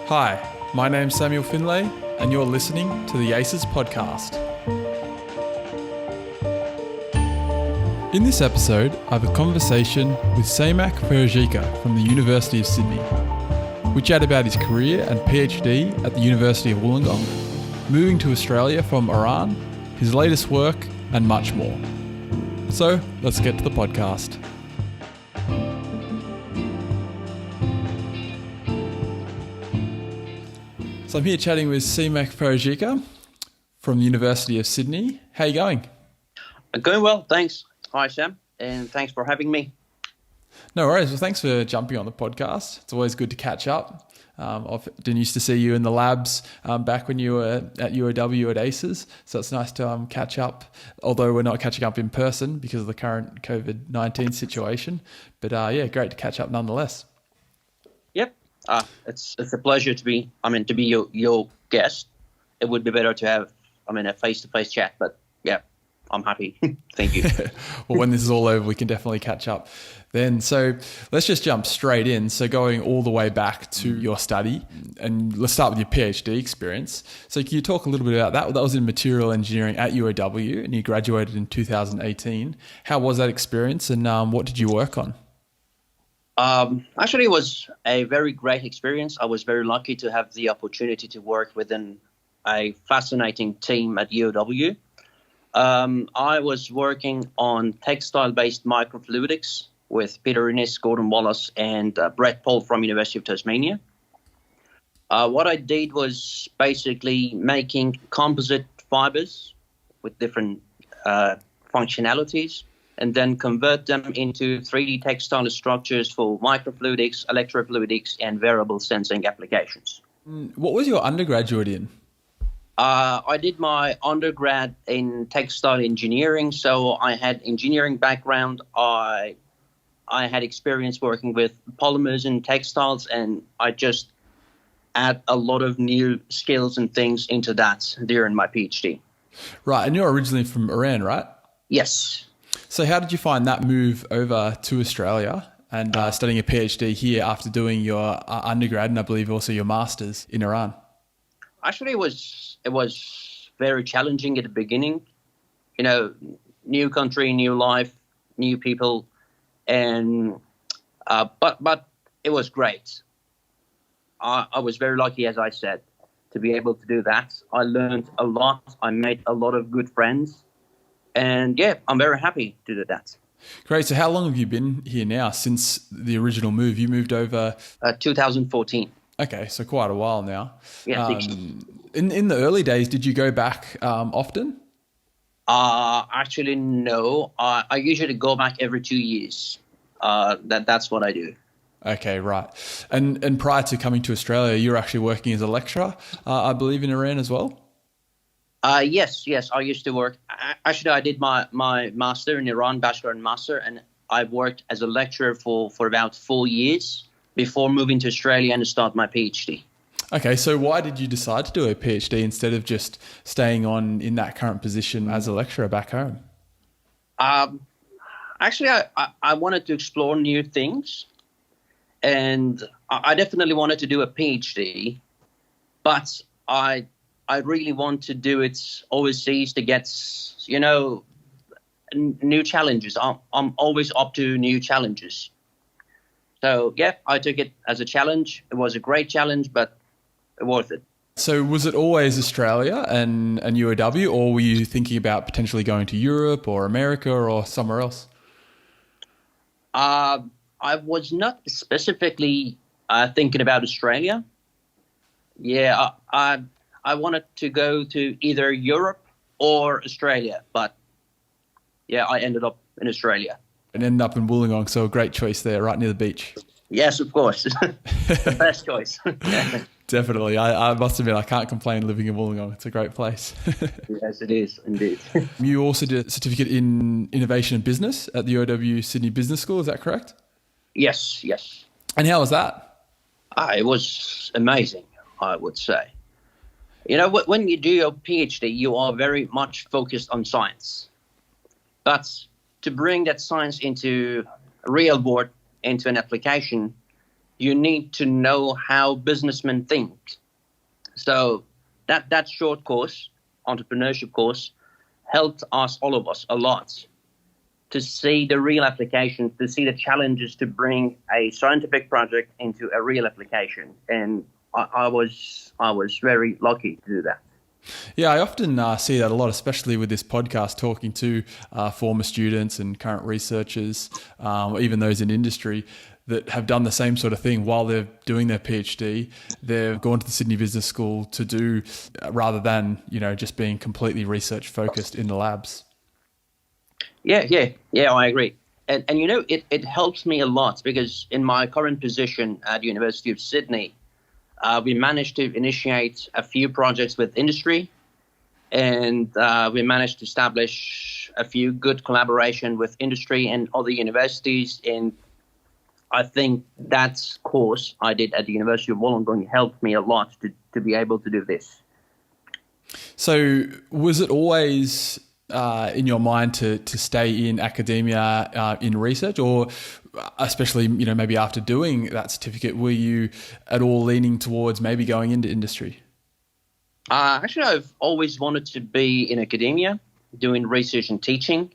Hi, my name's Samuel Findlay, and you're listening to the ACES podcast. In this episode, I have a conversation with Syamak Farajikhah from the University of Sydney. We chat about his career and PhD at the University of Wollongong, moving to Australia from Iran, his latest work, and much more. So, let's get to the podcast. So I'm here chatting with Syamak Farajikhah from the University of Sydney. How are you going? Going well, thanks. Hi, Sam, and thanks for having me. No worries. Well, thanks for jumping on the podcast. It's always good to catch up. I've been used to see you in the labs back when you were at UOW at ACES, so it's nice to catch up, although we're not catching up in person because of the current COVID-19 situation. But yeah, great to catch up nonetheless. Yep. It's a pleasure to be your guest. It would be better to have a face-to-face chat, but yeah, I'm happy. Thank you. Well, when this is all over, we can definitely catch up then. So let's just jump straight in. So going all the way back to your study, and let's start with your PhD experience. So can you talk a little bit about that? That was in material engineering at UOW, and you graduated in 2018. How was that experience, and what did you work on? Actually, it was a very great experience. I was very lucky to have the opportunity to work within a fascinating team at UOW. I was working on textile-based microfluidics with Peter Innes, Gordon Wallace, and Brett Paul from University of Tasmania. What I did was basically making composite fibers with different functionalities, and then convert them into 3D textile structures for microfluidics, electrofluidics, and variable sensing applications. What was your undergraduate in? I did my undergrad in textile engineering, so I had engineering background. I had experience working with polymers and textiles, and I just add a lot of new skills and things into that during my PhD. Right, and you're originally from Iran, right? Yes. So how did you find that move over to Australia and studying a PhD here after doing your undergrad and I believe also your master's in Iran? Actually, it was very challenging at the beginning. You know, new country, new life, new people, and but it was great. I was very lucky, as I said, to be able to do that. I learned a lot. I made a lot of good friends. And yeah, I'm very happy to do that. Great. So how long have you been here now since the original move? You moved over? 2014. Okay, so quite a while now. Yeah. In the early days, did you go back often? Actually, no. I usually go back every 2 years. That's what I do. Okay, right. And prior to coming to Australia, you were actually working as a lecturer, I believe, in Iran as well? Yes. I used to work. Actually, I did my master in Iran, bachelor and master, and I worked as a lecturer for about 4 years before moving to Australia and start my PhD. Okay, so why did you decide to do a PhD instead of just staying on in that current position as a lecturer back home? Actually, I wanted to explore new things, and I definitely wanted to do a PhD, but I really want to do it overseas to get, new challenges. I'm always up to new challenges. So, yeah, I took it as a challenge. It was a great challenge, but worth it. So was it always Australia and UOW, or were you thinking about potentially going to Europe or America or somewhere else? I was not specifically thinking about Australia. Yeah, I wanted to go to either Europe or Australia, but yeah, I ended up in Australia. And ended up in Wollongong, so a great choice there, right near the beach. Yes, of course. The best choice. Definitely. I must admit, I can't complain living in Wollongong. It's a great place. Yes, it is, indeed. You also did a certificate in Innovation and Business at the UOW Sydney Business School, is that correct? Yes. And how was that? It was amazing, I would say. You know, when you do your PhD, you are very much focused on science. But to bring that science into a real world, into an application, you need to know how businessmen think. So that short course, entrepreneurship course, helped us, all of us, a lot to see the real applications, to see the challenges to bring a scientific project into a real application. And I was very lucky to do that. Yeah, I often see that a lot, especially with this podcast, talking to former students and current researchers, even those in industry that have done the same sort of thing while they're doing their PhD. They've gone to the Sydney Business School to do, rather than, just being completely research focused in the labs. Yeah, I agree. And it helps me a lot because in my current position at the University of Sydney, we managed to initiate a few projects with industry, and we managed to establish a few good collaboration with industry and other universities. And I think that course I did at the University of Wollongong helped me a lot to be able to do this. So was it always in your mind to stay in academia in research, or especially, maybe after doing that certificate, were you at all leaning towards maybe going into industry? Actually, I've always wanted to be in academia, doing research and teaching.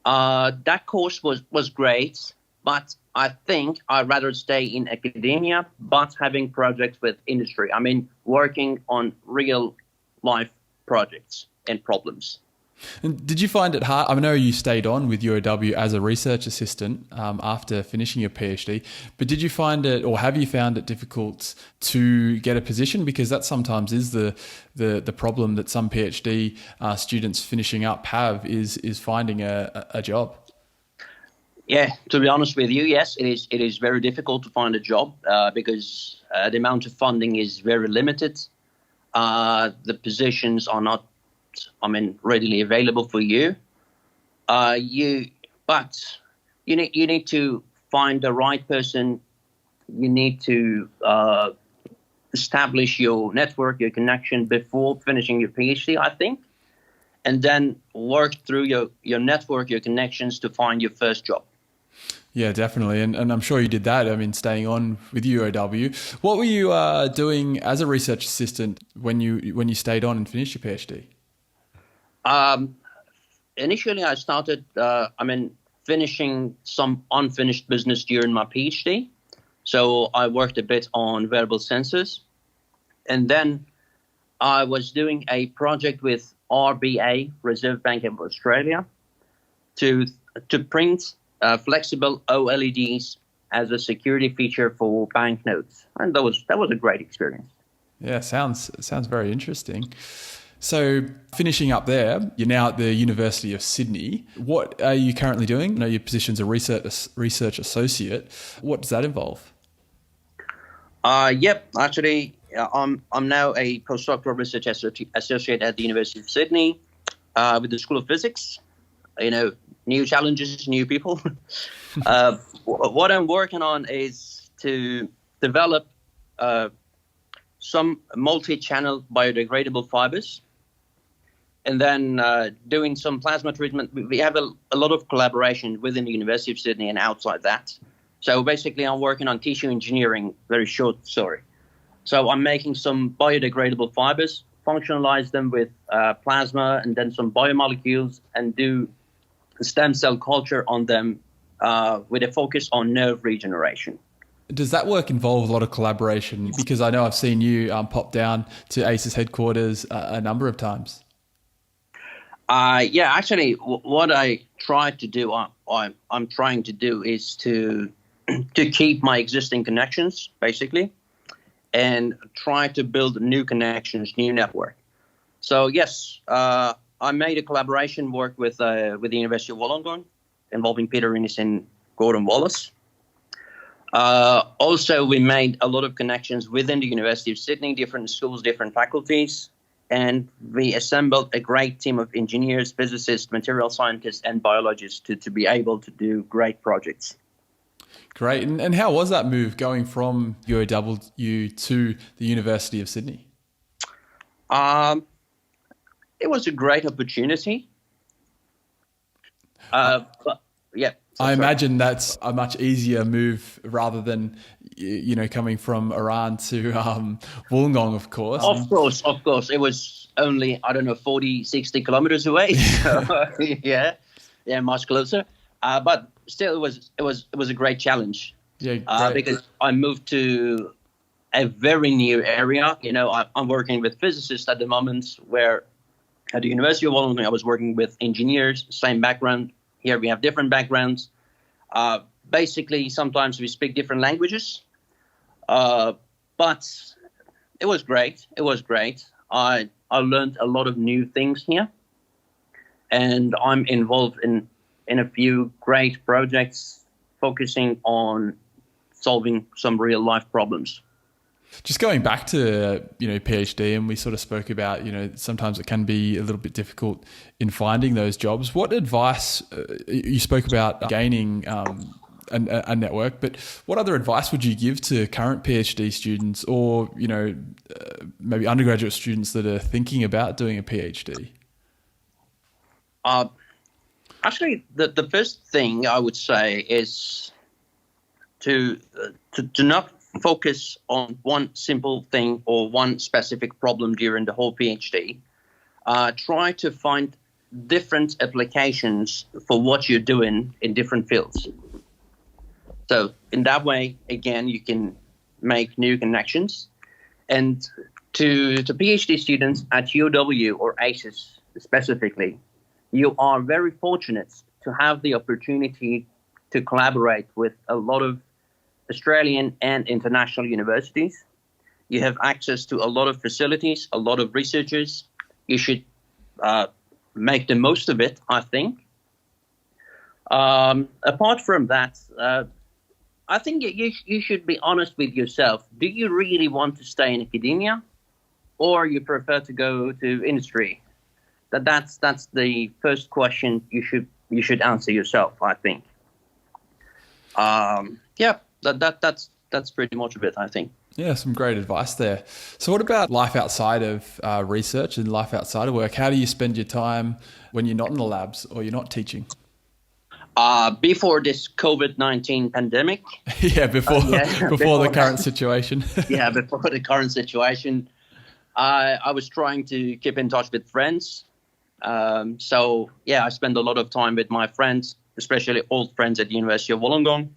That course was great, but I think I'd rather stay in academia, but having projects with industry. I mean, working on real life projects and problems. And did you find it hard? I know you stayed on with UOW as a research assistant after finishing your PhD, but did you find it, or have you found it difficult to get a position? Because that sometimes is the problem that some PhD students finishing up have is finding a job. Yeah, to be honest with you, yes, it is very difficult to find a job because the amount of funding is very limited. The positions are not, readily available for you. But you need to find the right person. You need to establish your network, your connection before finishing your PhD, I think, and then work through your network, your connections to find your first job. Yeah, definitely. And I'm sure you did that. Staying on with UOW. What were you doing as a research assistant when you stayed on and finished your PhD? Initially, I started, finishing some unfinished business during my PhD. So I worked a bit on wearable sensors. And then I was doing a project with RBA, Reserve Bank of Australia, to print flexible OLEDs as a security feature for banknotes. And that was a great experience. Yeah, sounds very interesting. So finishing up there, you're now at the University of Sydney. What are you currently doing? I know your position's a research associate. What does that involve? Actually, I'm now a postdoctoral research associate at the University of Sydney with the School of Physics. New challenges, new people. What I'm working on is to develop some multi-channel biodegradable fibers, and then doing some plasma treatment. We have a lot of collaboration within the University of Sydney and outside that. So basically, I'm working on tissue engineering, very short story. So I'm making some biodegradable fibers, functionalize them with plasma and then some biomolecules, and do stem cell culture on them with a focus on nerve regeneration. Does that work involve a lot of collaboration? Because I know I've seen you pop down to ACES headquarters a number of times. Actually, what I try to do, I'm trying to do is to keep my existing connections, basically, and try to build new connections, new network. So yes, I made a collaboration work with the University of Wollongong, involving Peter Innes and Gordon Wallace. Also, we made a lot of connections within the University of Sydney, different schools, different faculties, and we assembled a great team of engineers, physicists, material scientists, and biologists to be able to do great projects. Great. And how was that move going from UOW to the University of Sydney? It was a great opportunity. I imagine that's a much easier move rather than, coming from Iran to Wollongong, of course. Of course. It was only, 40, 60 kilometers away. So, yeah, much closer. But still, it was a great challenge. Yeah, because I moved to a very new area. I'm working with physicists at the moment, where at the University of Wollongong, I was working with engineers, same background. Here we have different backgrounds. Basically, sometimes we speak different languages. But it was great. I learned a lot of new things here. And I'm involved in a few great projects focusing on solving some real life problems. Just going back to, PhD, and we sort of spoke about, sometimes it can be a little bit difficult in finding those jobs. What advice, you spoke about gaining a network, but what other advice would you give to current PhD students or, maybe undergraduate students that are thinking about doing a PhD? Actually, the first thing I would say is to not focus on one simple thing or one specific problem during the whole PhD. Try to find different applications for what you're doing in different fields. So in that way, again, you can make new connections. And to PhD students at UW or ACES specifically, you are very fortunate to have the opportunity to collaborate with a lot of Australian and international universities. You have access to a lot of facilities, a lot of researchers. You should make the most of it, I think. Apart from that, I think you should be honest with yourself. Do you really want to stay in academia, or you prefer to go to industry? That's the first question you should answer yourself, I think. That's pretty much of it, I think. Yeah, some great advice there. So what about life outside of research and life outside of work? How do you spend your time when you're not in the labs or you're not teaching? Before this COVID-19 pandemic. Yeah, before the current situation. Yeah, before the current situation, I was trying to keep in touch with friends. I spend a lot of time with my friends, especially old friends at the University of Wollongong,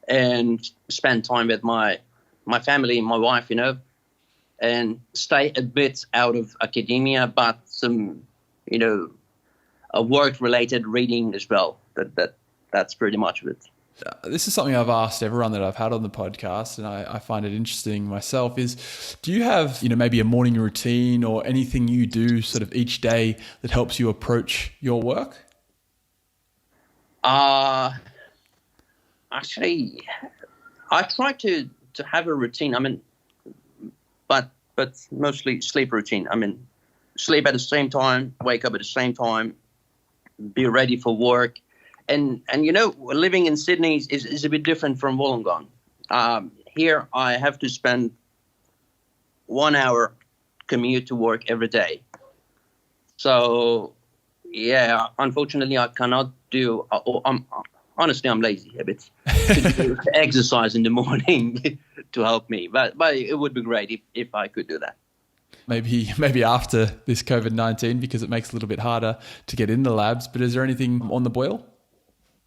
and spend time with my family, my wife, and stay a bit out of academia, but some, a work-related reading as well. That's pretty much it. This is something I've asked everyone that I've had on the podcast, and I find it interesting myself, is do you have, maybe a morning routine or anything you do sort of each day that helps you approach your work? Actually, I try to have a routine. But mostly sleep routine. Sleep at the same time, wake up at the same time, be ready for work. And living in Sydney is a bit different from Wollongong. Here, I have to spend 1 hour commute to work every day. So, yeah, unfortunately, I cannot do. Honestly, I'm lazy a bit to exercise in the morning to help me. But it would be great if I could do that. Maybe after this COVID-19, because it makes it a little bit harder to get in the labs. But is there anything on the boil?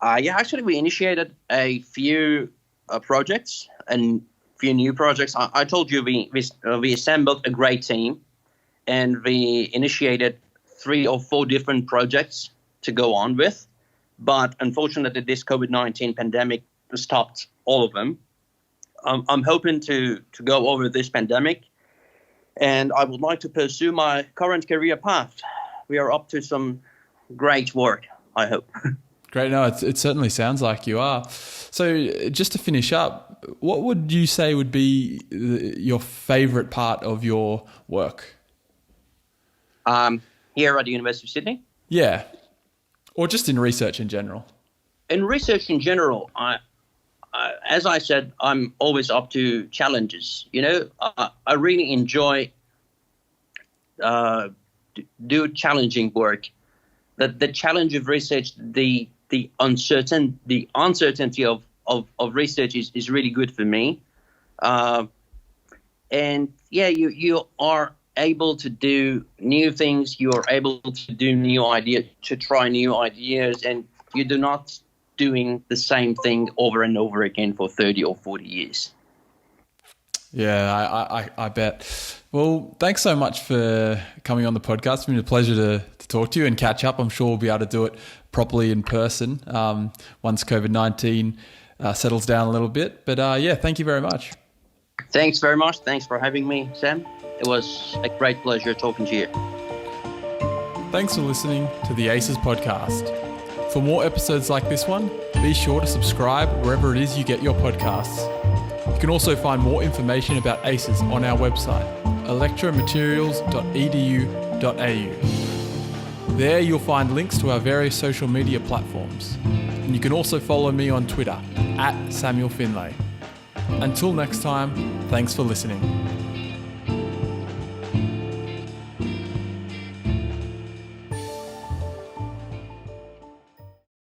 Actually, we initiated a few projects and few new projects. I told you we assembled a great team, and we initiated 3 or 4 different projects to go on with. But unfortunately, this COVID-19 pandemic stopped all of them. I'm hoping to go over this pandemic, and I would like to pursue my current career path. We are up to some great work, I hope. Great. No, it certainly sounds like you are. So just to finish up, what would you say would be your favourite part of your work? Here at the University of Sydney? Yeah. Or just in research in general? In research in general, as I said, I'm always up to challenges. I really enjoy do challenging work. The challenge of research, the the uncertainty of research is really good for me. And yeah, you are able to do new things. You are able to do new ideas, to try new ideas, and you do not doing the same thing over and over again for 30 or 40 years. Yeah, I bet. Well, thanks so much for coming on the podcast. It's been a pleasure to talk to you and catch up. I'm sure we'll be able to do it properly in person once COVID-19 settles down a little bit. But yeah, thank you very much. Thanks very much. Thanks for having me, Sam. It was a great pleasure talking to you. Thanks for listening to the ACES podcast. For more episodes like this one, be sure to subscribe wherever it is you get your podcasts. You can also find more information about ACES on our website, electromaterials.edu.au. There you'll find links to our various social media platforms. And you can also follow me on Twitter, @SamuelFindlay. Until next time, thanks for listening.